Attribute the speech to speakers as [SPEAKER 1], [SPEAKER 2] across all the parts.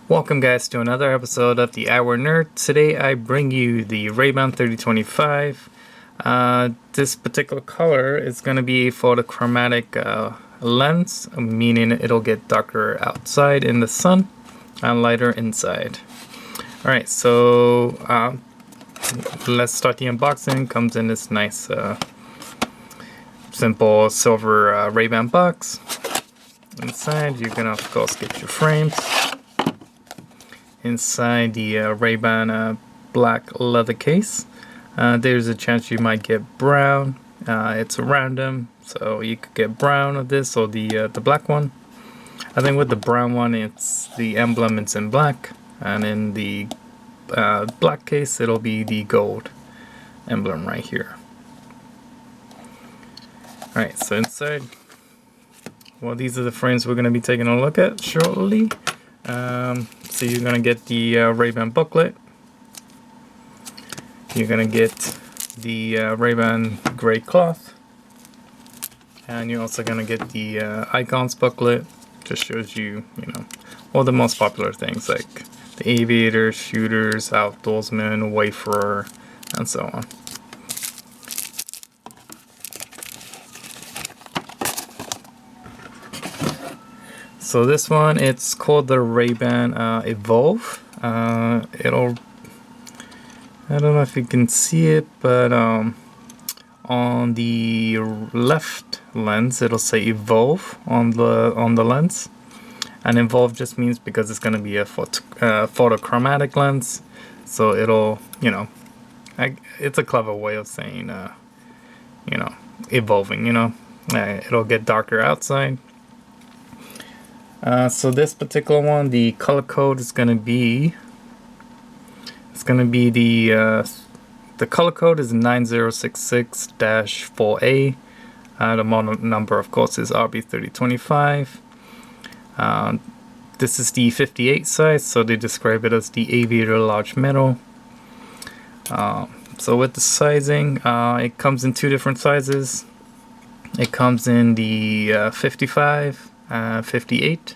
[SPEAKER 1] Welcome guys to another episode of the Eyewear Nerd. Today I bring you the Ray-Ban 3025. This particular color is going to be a photochromatic lens, meaning it'll get darker outside in the sun and lighter inside. Alright, so let's start the unboxing. Comes in this nice simple silver Ray-Ban box. Inside you're going to of course get your frames. Inside the Ray-Ban black leather case, there's a chance you might get brown. It's random, so you could get brown of this or the black one. I think with the brown one, it's the emblem, it's in black, and in the black case, it'll be the gold emblem right here. Alright, so inside, well, these are the frames we're going to be taking a look at shortly. So you're gonna get the Ray-Ban booklet. You're gonna get the Ray-Ban gray cloth, and you're also gonna get the icons booklet. Just shows you, all the most popular things like the aviators, shooters, outdoorsmen, wayfarer, and so on. So this one, it's called the Ray-Ban Evolve. I don't know if you can see it, but on the left lens, it'll say Evolve on the lens, and Evolve just means because it's going to be a photochromatic lens, so it'll, it's a clever way of saying, evolving. It'll get darker outside. So this particular one, the color code is going to be, the color code is 9066-4A. The model number, of course, is RB3025. This is the 58 size, so they describe it as the Aviator large metal. So with the sizing, it comes in two different sizes. It comes in the 55. 58.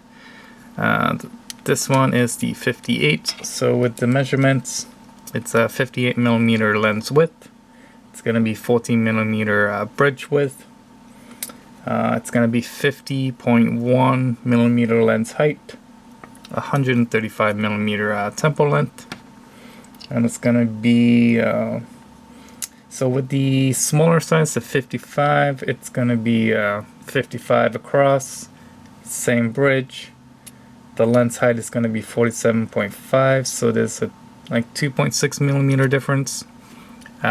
[SPEAKER 1] This one is the 58. So with the measurements, it's a 58 millimeter lens width. It's going to be 14 millimeter bridge width. It's going to be 50.1 millimeter lens height, 135 millimeter temple length, and it's going to be so with the smaller size, the 55, it's going to be 55 across. Same bridge. The lens height is going to be 47.5, so there's a like 2.6 millimeter difference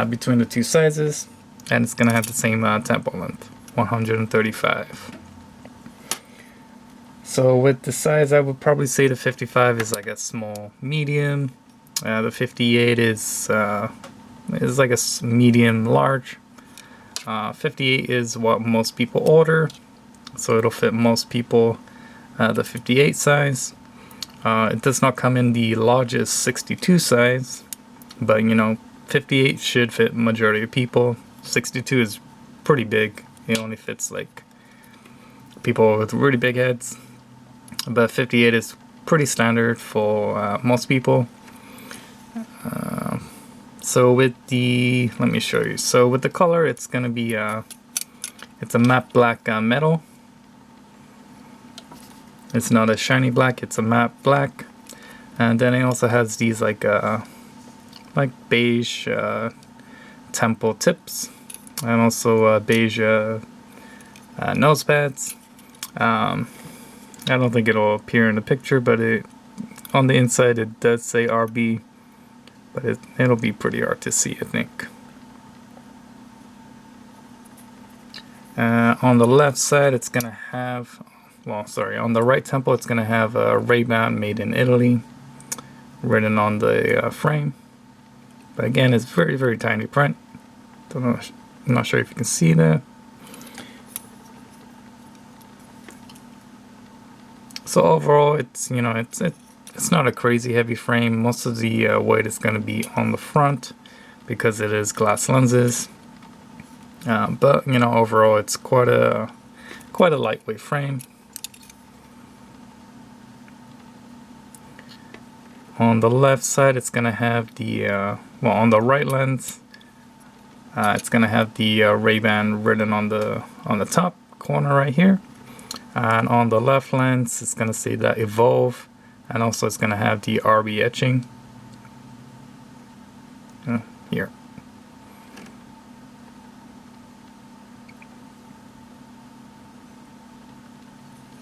[SPEAKER 1] between the two sizes, and it's going to have the same temple length, 135. So with the size, I would probably say the 55 is like a small medium. The 58 is like a medium large. 58 is what most people order. So it'll fit most people, the 58 size. It does not come in the largest 62 size, but 58 should fit majority of people. 62 is pretty big. It only fits like people with really big heads, but 58 is pretty standard for most people. So with the, let me show you. So with the color, it's gonna be it's a matte black metal. It's not a shiny black, it's a matte black. And then it also has these like beige temple tips, and also beige nose pads. I don't think it'll appear in the picture, but on the inside it does say RB, but it'll be pretty hard to see, I think. On the left side, it's gonna have, on the right temple, it's going to have a Ray-Ban made in Italy written on the frame. But again, it's very, very tiny print. I'm not sure if you can see that. So overall, it's it's not a crazy heavy frame. Most of the weight is going to be on the front because it is glass lenses. But overall, it's quite a lightweight frame. On the left side, it's gonna have the well, on the right lens, it's gonna have the Ray-Ban written on the top corner right here, and on the left lens, it's gonna say that Evolve, and also it's gonna have the RB etching here.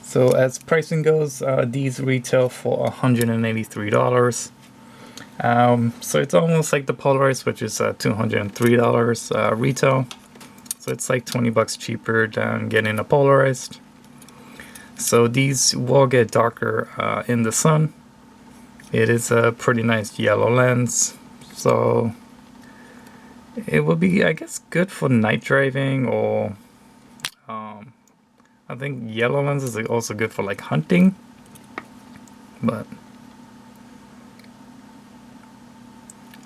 [SPEAKER 1] So as pricing goes, these retail for $183. So it's almost like the Polaroid, which is $203 retail. So it's like 20 bucks cheaper than getting a polarized. So these will get darker in the sun. It is a pretty nice yellow lens, so it will be, I guess, good for night driving, or I think yellow lenses are also good for like hunting. But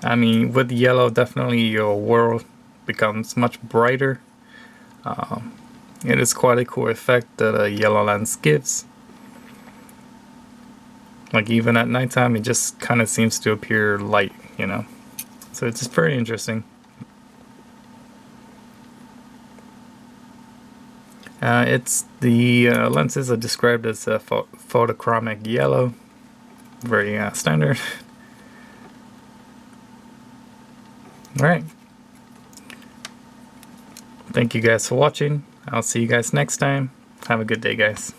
[SPEAKER 1] I mean, with yellow, definitely your world becomes much brighter. It is quite a cool effect that a yellow lens gives. Like even at nighttime, it just kind of seems to appear light, you know. So it's just pretty interesting. It's the lenses are described as photochromic yellow, very standard. All right. Thank you guys for watching. I'll see you guys next time. Have a good day, guys.